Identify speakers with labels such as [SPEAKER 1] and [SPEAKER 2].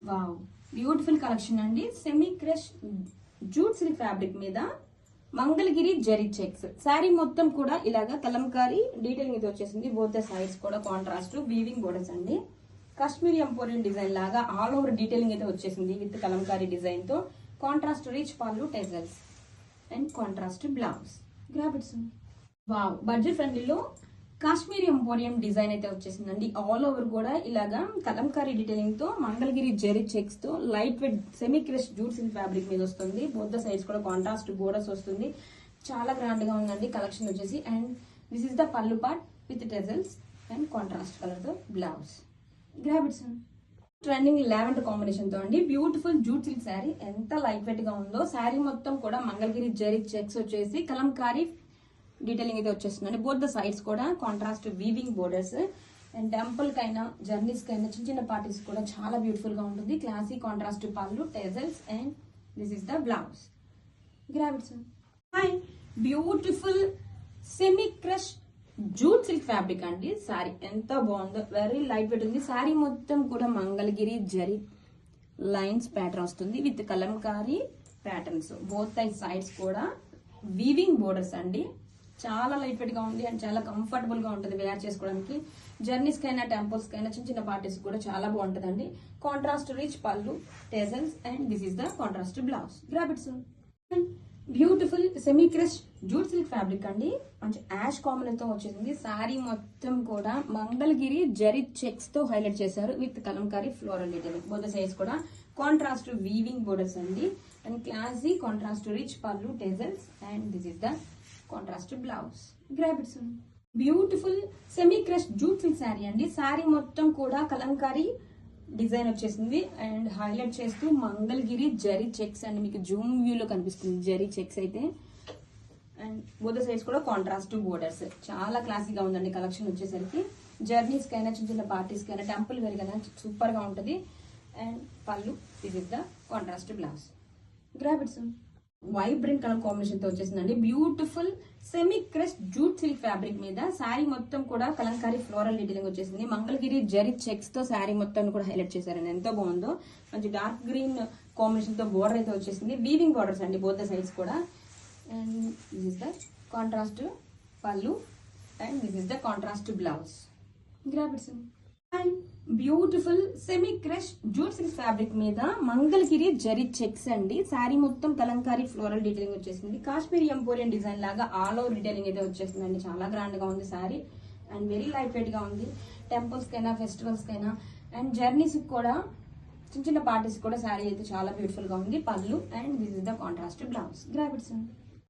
[SPEAKER 1] Wow, beautiful collection అండి. Semi crush jute silk fabric మీద Mangalagiri zari checks. Sari మొత్తం కూడా ఇలాగా కలంకారీ డీటెయిలింగ్ అయితే వచ్చేసింది. బోత్ ద సైడ్స్ కూడా కాంట్రాస్ట్ వీవింగ్ బోర్డర్స్ అండి. కాశ్మీరీ ఎంపోరియన్ డిజైన్ లాగా ఆల్ ఓవర్ డీటెయిలింగ్ అయితే వచ్చేసింది విత్ కలంకారీ డిజైన్ తో. కాంట్రాస్ట్ రిచ్ పళ్ళు, టెజల్స్ అండ్ కాంట్రాస్ట్ బ్లౌజ్. గ్రాబిట్స్. వావ్, బడ్జెట్ ఫ్రెండ్లీలో కాశ్మీరీ ఎంపోరియం డిజైన్ అయితే వచ్చేసిందండి. ఆల్ ఓవర్ కూడా ఇలాగా కలంకారీ డీటెయిలింగ్ తో మంగళగిరి జెరీ చెక్స్ తో light weight semi crush jute silk fabric మీద వస్తుంది. బోత్ ద సైడ్స్ కూడా కాంట్రాస్ట్ బోర్డర్స్ వస్తుంది. చాలా గ్రాండ్ గా ఉందండి కలెక్షన్ వచ్చేసి. అండ్ దిస్ ఇస్ ద పళ్ళు part with టెజల్స్ and contrast colour తో బ్లౌజ్. గ్రాబిట్స్. ట్రెండింగ్ లావెండర్ కాంబినేషన్ తో అండి బ్యూటిఫుల్ జూట్ సిల్క్ శారీ. ఎంత లైట్ వెయిట్ గా ఉందో. శారీ మొత్తం కూడా మంగళగిరి జెరీ చెక్స్ వచ్చేసి కలంకారీ డీటెయిలింగ్ అయితే వచ్చేస్తుందండి. బోత్ ద సైడ్స్ కూడా contrast weaving borders. And temple కైనా జర్నీస్ కైనా చిన్న చిన్న పార్టీస్ కూడా చాలా బ్యూటిఫుల్ గా ఉంటుంది. క్లాసీ కాంట్రాస్ట్ పళ్ళు, tassels and this is the blouse. గ్రావిట్స్. Hi, beautiful semi crush jute silk fabric అండి. శారీ ఎంత బాగుందో, వెరీ లైట్ వెయిట్ ఉంది. శారీ మొత్తం కూడా మంగళగిరి జరీ లైన్స్ ప్యాటర్న్ వస్తుంది with Kalamkari patterns. Both sides కూడా వీవింగ్ బోర్డర్స్ అండి. చాలా లైట్ వెయిట్ గా ఉంది అండ్ చాలా కంఫర్టబుల్ గా ఉంటుంది వేర్ చేసుకోవడానికి. జర్నీస్ కైనా టెంపుల్స్ కైనా చిన్న చిన్న పార్టీస్ కూడా చాలా బాగుంటుందండి. కాంట్రాస్ట్ రిచ్ పళ్ళు, tassels and this is the contrast blouse. గ్రాబిట్స్. Beautiful semi crush jute silk fabric అండి. మంచి యాష్ కాంబినేషన్ తో వచ్చేసింది. శారీ మొత్తం కూడా మంగళగిరి జరీ చెక్స్ తో హైలైట్ చేశారు with Kalamkari floral detailing. Both sides కూడా కాంట్రాస్ట్ వీవింగ్ బోర్డర్స్ అండి. అండ్ క్లాసీ కాంట్రాస్ట్ రిచ్ పళ్ళు, tassels and this is the contrast blouse. గ్రాబిట్స్. Beautiful semi crush jute silk sari అండి. శారీ మొత్తం కూడా కలంకారీ డిజైన్ వచ్చేసింది అండ్ హైలైట్ చేస్తూ మంగళగిరి జరీ చెక్స్ అండి. మీకు జూమ్ వ్యూ లో కనిపిస్తుంది జరీ చెక్స్ అయితే. అండ్ బోత్ సైడ్స్ కూడా కాంట్రాస్ట్ బోర్డర్స్. చాలా క్లాసీగా ఉందండి కలెక్షన్ వచ్చేసరికి. జర్నీస్ కైనా చిన్న చిన్న పార్టీస్ కైనా టెంపుల్ వేర్ కైనా సూపర్ గా ఉంటుంది. అండ్ పళ్ళు, this is the contrast blouse. గ్రాబిట్స్. వైబ్రెంట్ కలర్ కాంబినేషన్ తో వచ్చేసిందండి. Beautiful semi crush jute silk fabric మీద శారీ మొత్తం కూడా కలంకారీ ఫ్లోరల్ డీటెయిలింగ్ వచ్చేసింది. మంగళగిరి జరీ చెక్స్ తో శారీ మొత్తం కూడా హైలైట్ చేశారండి. ఎంతో బాగుందో. మంచి డార్క్ గ్రీన్ కాంబినేషన్ తో బోర్డర్ అయితే వచ్చేసింది. వీవింగ్ బోర్డర్స్ అండి బోత్ ద సైడ్స్ కూడా. And this is the contrast పళ్ళు and this is the contrast blouse. గ్రాబిట్స్. And beautiful semi crush jute silk fabric మీద మంగళగిరి జరీ చెక్స్ అండి. శారీ మొత్తం కలంకారీ ఫ్లోరల్ డీటెయిలింగ్ వచ్చేసింది. కాశ్మీరీ ఎంపోరియన్ డిజైన్ లాగా ఆల్ ఓవర్ డీటెయిలింగ్ అయితే వచ్చేసిందండి. చాలా గ్రాండ్ గా ఉంది sari and very light weight గా ఉంది. టెంపుల్స్ కైనా ఫెస్టివల్స్ కైనా అండ్ జర్నీస్ కూడా చిన్న చిన్న పార్టీస్ కూడా శారీ అయితే చాలా బ్యూటిఫుల్ గా ఉంది. పళ్ళు and this is the contrast blouse. గ్రాబిట్స్.